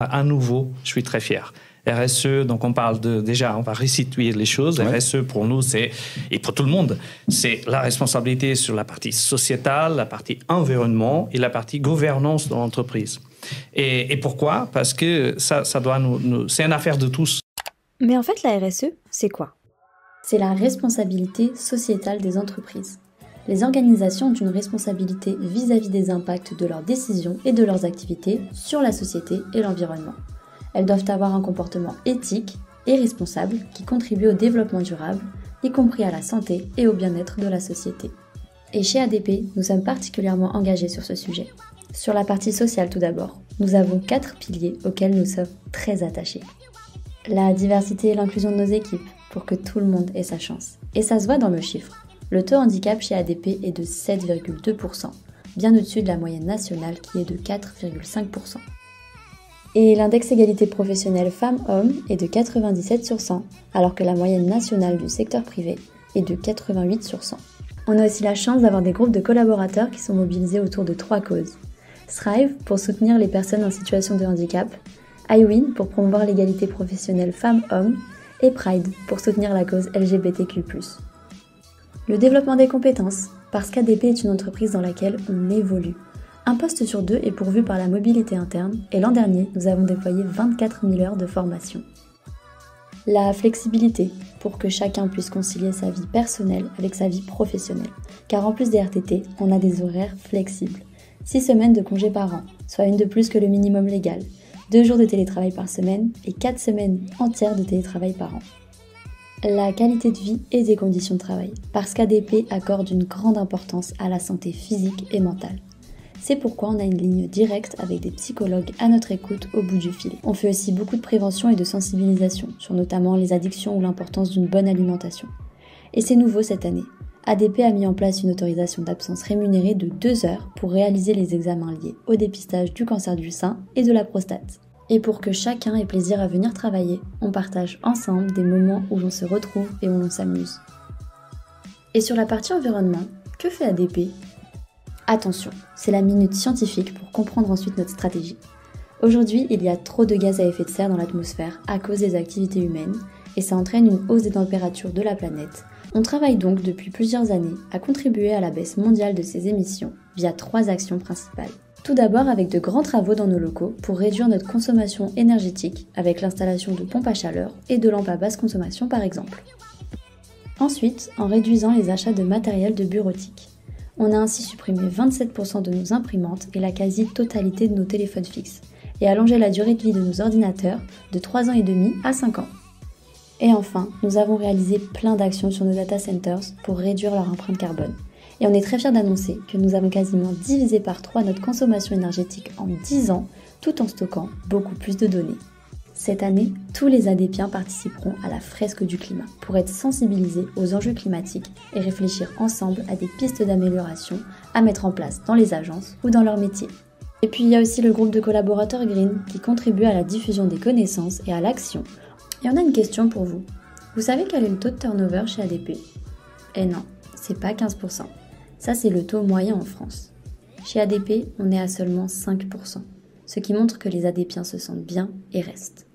À nouveau, je suis très fier. RSE, donc on parle déjà, on va restituer les choses. Ouais. RSE, pour nous, et pour tout le monde, c'est la responsabilité sur la partie sociétale, la partie environnement et la partie gouvernance de l'entreprise. Et pourquoi ? Parce que ça doit c'est une affaire de tous. Mais en fait, la RSE, c'est quoi ? C'est la responsabilité sociétale des entreprises. Les organisations ont une responsabilité vis-à-vis des impacts de leurs décisions et de leurs activités sur la société et l'environnement. Elles doivent avoir un comportement éthique et responsable qui contribue au développement durable, y compris à la santé et au bien-être de la société. Et chez ADP, nous sommes particulièrement engagés sur ce sujet. Sur la partie sociale tout d'abord, nous avons 4 piliers auxquels nous sommes très attachés. La diversité et l'inclusion de nos équipes, pour que tout le monde ait sa chance. Et ça se voit dans le chiffre. Le taux handicap chez ADP est de 7,2%, bien au-dessus de la moyenne nationale qui est de 4,5%. Et l'index égalité professionnelle femmes-hommes est de 97 sur 100, alors que la moyenne nationale du secteur privé est de 88 sur 100. On a aussi la chance d'avoir des groupes de collaborateurs qui sont mobilisés autour de 3 causes. Thrive pour soutenir les personnes en situation de handicap, iWin pour promouvoir l'égalité professionnelle femmes-hommes et Pride pour soutenir la cause LGBTQ+. Le développement des compétences, parce qu'ADP est une entreprise dans laquelle on évolue. Un poste sur 2 est pourvu par la mobilité interne et l'an dernier, nous avons déployé 24 000 heures de formation. La flexibilité, pour que chacun puisse concilier sa vie personnelle avec sa vie professionnelle. Car en plus des RTT, on a des horaires flexibles. 6 semaines de congés par an, soit une de plus que le minimum légal. 2 jours de télétravail par semaine et 4 semaines entières de télétravail par an. La qualité de vie et des conditions de travail, parce qu'ADP accorde une grande importance à la santé physique et mentale. C'est pourquoi on a une ligne directe avec des psychologues à notre écoute au bout du fil. On fait aussi beaucoup de prévention et de sensibilisation sur notamment les addictions ou l'importance d'une bonne alimentation. Et c'est nouveau cette année. ADP a mis en place une autorisation d'absence rémunérée de 2 heures pour réaliser les examens liés au dépistage du cancer du sein et de la prostate. Et pour que chacun ait plaisir à venir travailler, on partage ensemble des moments où l'on se retrouve et où l'on s'amuse. Et sur la partie environnement, que fait ADP ? Attention, c'est la minute scientifique pour comprendre ensuite notre stratégie. Aujourd'hui, il y a trop de gaz à effet de serre dans l'atmosphère à cause des activités humaines et ça entraîne une hausse des températures de la planète. On travaille donc depuis plusieurs années à contribuer à la baisse mondiale de ces émissions via 3 actions principales. Tout d'abord avec de grands travaux dans nos locaux pour réduire notre consommation énergétique avec l'installation de pompes à chaleur et de lampes à basse consommation par exemple. Ensuite, en réduisant les achats de matériel de bureautique. On a ainsi supprimé 27% de nos imprimantes et la quasi-totalité de nos téléphones fixes et allongé la durée de vie de nos ordinateurs de 3 ans et demi à 5 ans. Et enfin, nous avons réalisé plein d'actions sur nos data centers pour réduire leur empreinte carbone. Et on est très fiers d'annoncer que nous avons quasiment divisé par 3 notre consommation énergétique en 10 ans, tout en stockant beaucoup plus de données. Cette année, tous les ADPiens participeront à la fresque du climat pour être sensibilisés aux enjeux climatiques et réfléchir ensemble à des pistes d'amélioration à mettre en place dans les agences ou dans leur métier. Et puis il y a aussi le groupe de collaborateurs Green qui contribue à la diffusion des connaissances et à l'action. Et on a une question pour vous. Vous savez quel est le taux de turnover chez ADP ? Eh non, c'est pas 15%. Ça, c'est le taux moyen en France. Chez ADP, on est à seulement 5%, ce qui montre que les ADPiens se sentent bien et restent.